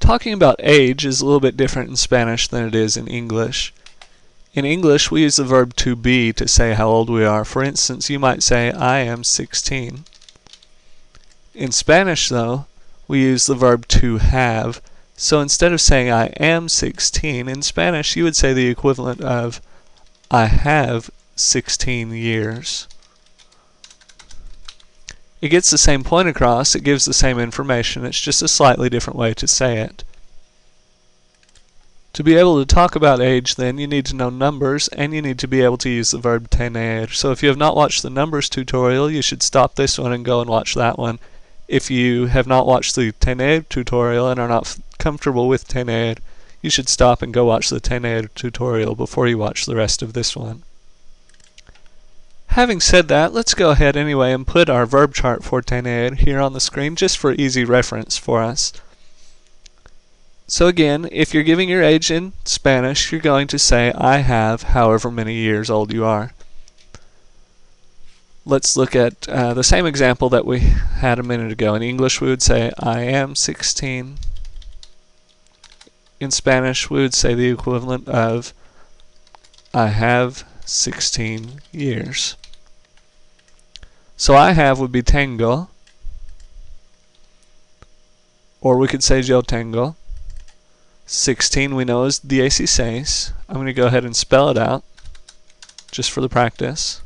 Talking about age is a little bit different in Spanish than it is in English. In English, we use the verb to be to say how old we are. For instance, you might say, I am 16. In Spanish, though, we use the verb to have. So instead of saying I am 16, in Spanish you would say the equivalent of I have 16 years. It gets the same point across, it gives the same information, it's just a slightly different way to say it. To be able to talk about age, then, you need to know numbers, and you need to be able to use the verb tener. So if you have not watched the numbers tutorial, you should stop this one and go and watch that one. If you have not watched the tener tutorial and are not comfortable with tener, you should stop and go watch the tener tutorial before you watch the rest of this one. Having said that, let's go ahead anyway and put our verb chart for tener here on the screen just for easy reference for us. So again, if you're giving your age in Spanish, you're going to say I have however many years old you are. Let's look at the same example that we had a minute ago. In English we would say I am 16. In Spanish we would say the equivalent of I have 16 years. So I have would be tengo, or we could say yo tengo. 16 we know is 16. I'm going to go ahead and spell it out just for the practice.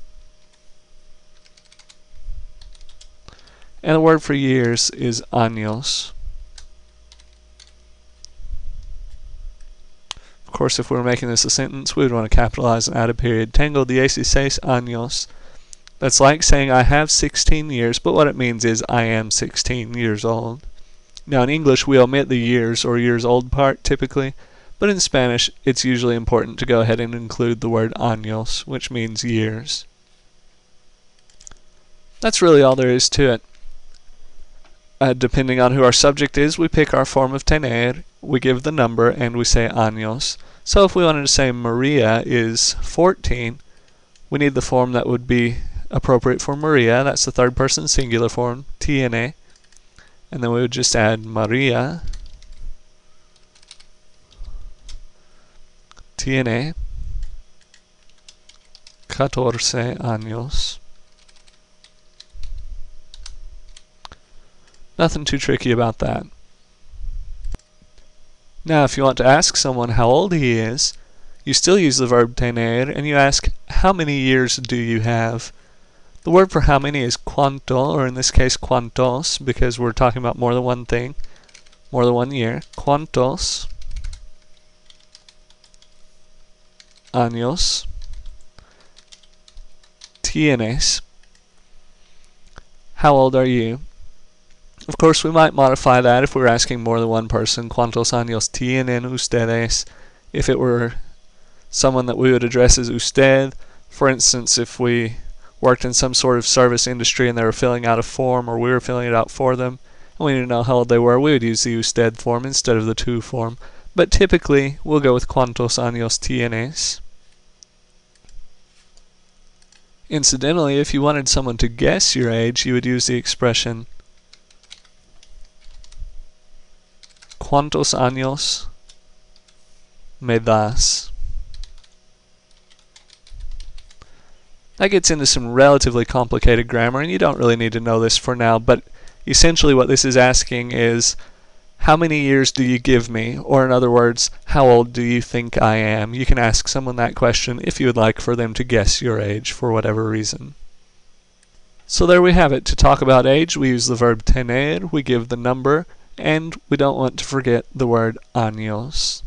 And the word for years is años. Of course, if we were making this a sentence, we would want to capitalize and add a period. Tengo 16 años. That's like saying I have 16 years, but what it means is I am 16 years old. Now in English we omit the years or years old part typically, but in Spanish it's usually important to go ahead and include the word años, which means years. That's really all there is to it. Depending on who our subject is, we pick our form of tener, we give the number, and we say años. So if we wanted to say Maria is 14, we need the form that would be appropriate for Maria. That's the third person singular form, tiene. And then we would just add Maria tiene 14 años. Nothing too tricky about that. Now if you want to ask someone how old he is, you still use the verb tener and you ask how many years do you have. The word for how many is cuánto, or in this case cuántos, because we're talking about more than one thing, more than 1 year. ¿Cuántos años tienes? How old are you? Of course, we might modify that if we're asking more than one person. ¿Cuántos años tienen ustedes? If it were someone that we would address as usted, for instance, if we worked in some sort of service industry and they were filling out a form, or we were filling it out for them, and we didn't know how old they were, we would use the usted form instead of the tú form. But typically, we'll go with ¿Cuántos años tienes? Incidentally, if you wanted someone to guess your age, you would use the expression ¿Cuántos años me das? That gets into some relatively complicated grammar, and you don't really need to know this for now, but essentially what this is asking is, how many years do you give me? Or in other words, how old do you think I am? You can ask someone that question if you would like for them to guess your age for whatever reason. So there we have it. To talk about age, we use the verb tener, we give the number, and we don't want to forget the word años.